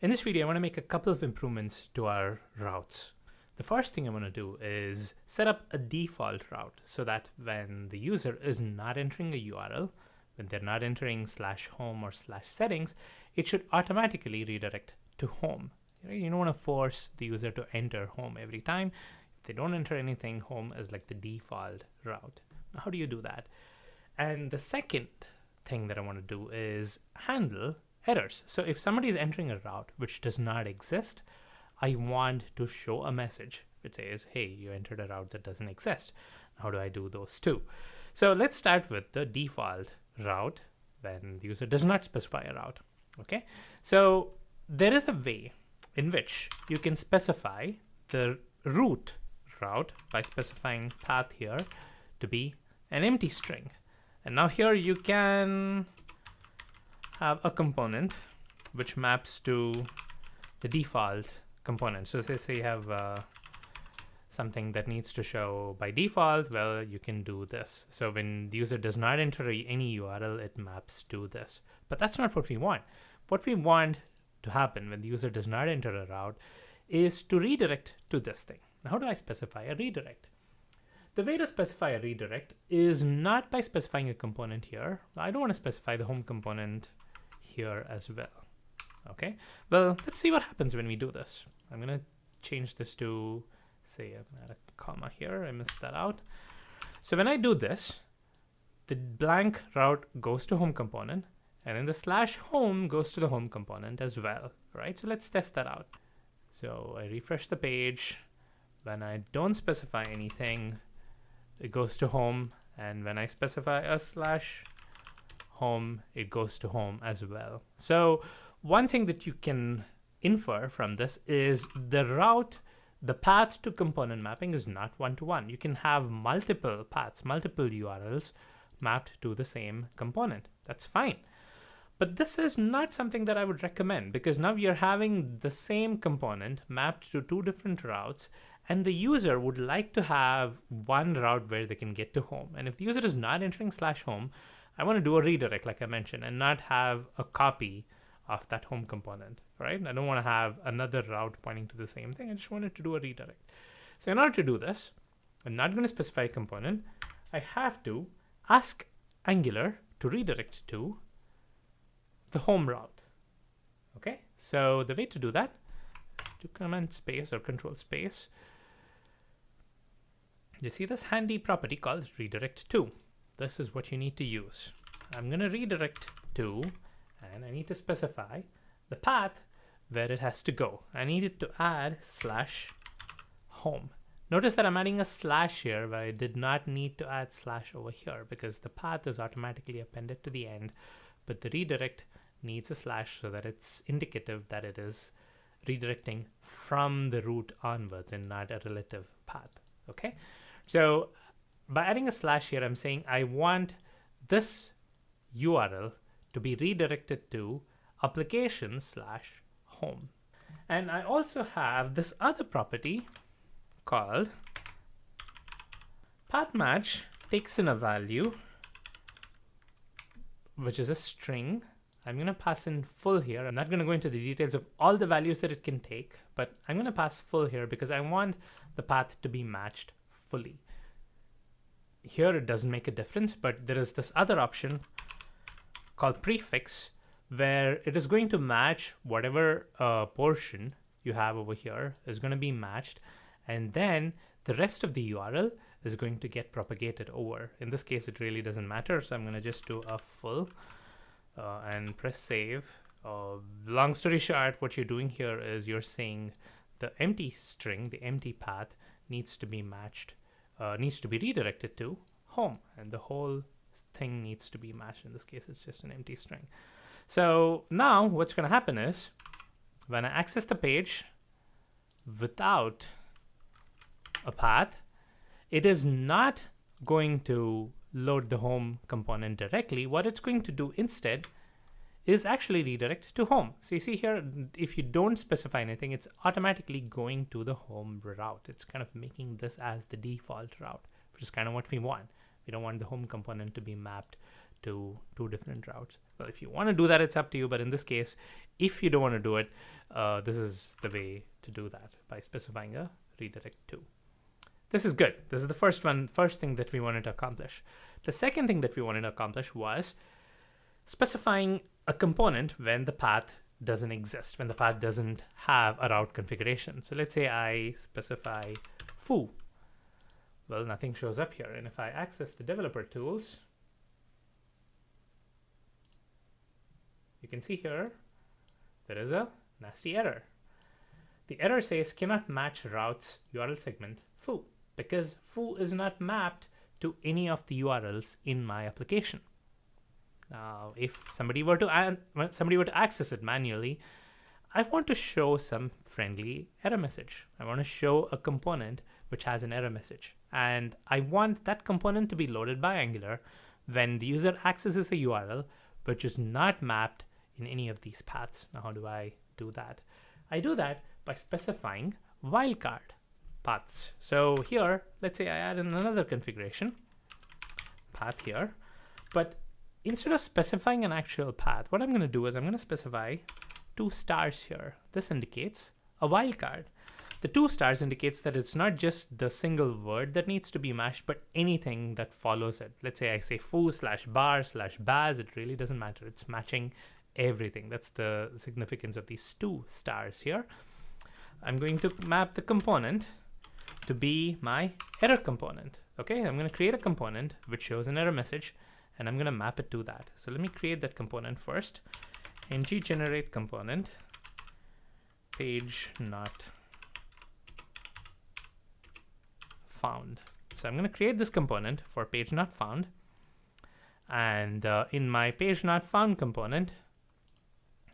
In this video, I want to make a couple of improvements to our routes. The first thing I want to do is set up a default route so that when the user is not entering a URL, when they're not entering /home or /settings, it should automatically redirect to home. You don't want to force the user to enter home every time. If they don't enter anything, home is like the default route. Now, how do you do that? And the second thing that I want to do is handle errors. So if somebody is entering a route which does not exist, I want to show a message which says, hey, you entered a route that doesn't exist. How do I do those two? So let's start with the default route when the user does not specify a route. Okay, so there is a way in which you can specify the root route by specifying path here to be an empty string. And now here you can have a component which maps to the default component. So say you have something that needs to show by default, well, you can do this. So when the user does not enter any URL, it maps to this. But that's not what we want. What we want to happen when the user does not enter a route is to redirect to this thing. Now, how do I specify a redirect? The way to specify a redirect is not by specifying a component here. I don't want to specify the home component here as well. Okay, well, let's see what happens when we do this. I'm going to change this to, say, I'm going to add a comma here. I missed that out. So when I do this, the blank route goes to home component, and then the /home goes to the home component as well, right? So let's test that out. So I refresh the page. When I don't specify anything, it goes to home, and when I specify a /home, it goes to home as well. So one thing that you can infer from this is the route, the path to component mapping is not one-to-one. You can have multiple paths, multiple URLs mapped to the same component. That's fine. But this is not something that I would recommend, because now you're having the same component mapped to two different routes, and the user would like to have one route where they can get to home. And if the user is not entering /home, I want to do a redirect, like I mentioned, and not have a copy of that home component, right? I don't want to have another route pointing to the same thing. I just wanted to do a redirect. So in order to do this, I'm not going to specify a component. I have to ask Angular to redirect to the home route. Okay, so the way to do that, do command space or control space. You see this handy property called redirect to. This is what you need to use. I'm going to redirect to, and I need to specify the path where it has to go. I need it to add /home. Notice that I'm adding a slash here, but I did not need to add slash over here because the path is automatically appended to the end, but the redirect needs a slash so that it's indicative that it is redirecting from the root onwards and not a relative path. Okay, so by adding a slash here, I'm saying I want this URL to be redirected to application /home. And I also have this other property called path match takes in a value, which is a string. I'm going to pass in full here. I'm not going to go into the details of all the values that it can take, but I'm going to pass full here because I want the path to be matched fully. Here it doesn't make a difference, but there is this other option called prefix where it is going to match whatever portion you have over here is going to be matched, and then the rest of the URL is going to get propagated over. In this case, it really doesn't matter, so I'm going to just do a full and press save. Long story short, what you're doing here is you're saying the empty string, the empty path, needs to be matched, needs to be redirected to home, and the whole thing needs to be matched. In this case, it's just an empty string. So now what's going to happen is when I access the page without a path, it is not going to load the home component directly. What it's going to do instead is actually redirect to home. So you see here, if you don't specify anything, it's automatically going to the home route. It's kind of making this as the default route, which is kind of what we want. We don't want the home component to be mapped to two different routes. Well, if you want to do that, it's up to you. But in this case, if you don't want to do it, this is the way to do that, by specifying a redirect to. This is good. This is the first thing that we wanted to accomplish. The second thing that we wanted to accomplish was specifying a component when the path doesn't exist, when the path doesn't have a route configuration. So let's say I specify foo. Well, nothing shows up here. And if I access the developer tools, you can see here, there is a nasty error. The error says cannot match routes URL segment foo, because foo is not mapped to any of the URLs in my application. Now, if somebody were to access it manually, I want to show some friendly error message. I want to show a component which has an error message, and I want that component to be loaded by Angular when the user accesses a URL which is not mapped in any of these paths. Now, how do I do that? I do that by specifying wildcard paths. So here, let's say I add in another configuration path here, but instead of specifying an actual path, what I'm going to do is I'm going to specify 2 stars here. This indicates a wildcard. The 2 stars indicates that it's not just the single word that needs to be matched, but anything that follows it. Let's say I say foo/bar/baz, it really doesn't matter. It's matching everything. That's the significance of these 2 stars here. I'm going to map the component to be my error component. Okay, I'm going to create a component which shows an error message, and I'm going to map it to that. So let me create that component first. ng generate component page not found. So I'm going to create this component for page not found, and in my page not found component,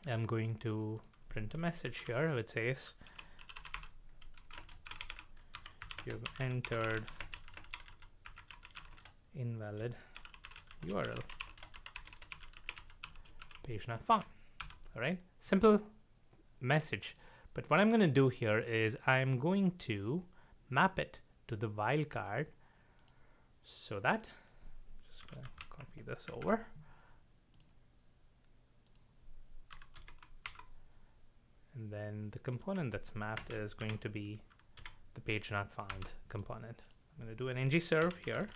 I'm going to print a message here which says you've entered invalid URL, page not found. All right, simple message. But what I'm going to do here is I'm going to map it to the wildcard, so that, just going to copy this over. And then the component that's mapped is going to be the page not found component. I'm going to do an ng serve here.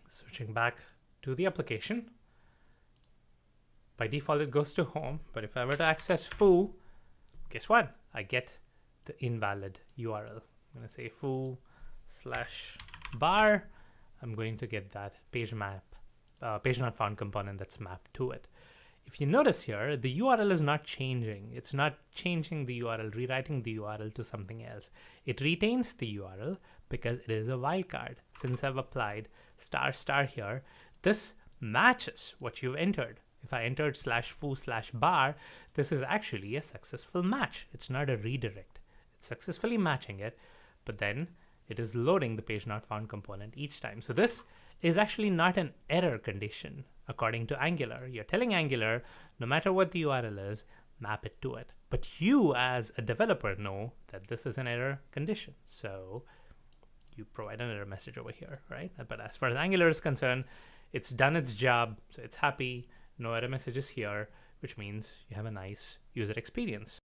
Switching back to the application. By default, it goes to home, but if I were to access foo, guess what? I get the invalid URL. I'm going to say foo/bar. I'm going to get that page not found component that's mapped to it. If you notice here, the URL is not changing. It's not changing the URL, rewriting the URL to something else. It retains the URL because it is a wildcard. Since I've applied ** here, this matches what you've entered. If I entered /foo/bar, this is actually a successful match. It's not a redirect. It's successfully matching it, but then it is loading the page not found component each time. So this is actually not an error condition according to Angular. You're telling Angular, no matter what the URL is, map it to it. But you as a developer know that this is an error condition. So you provide an error message over here, right? But as far as Angular is concerned, it's done its job. So it's happy. No error messages here, which means you have a nice user experience.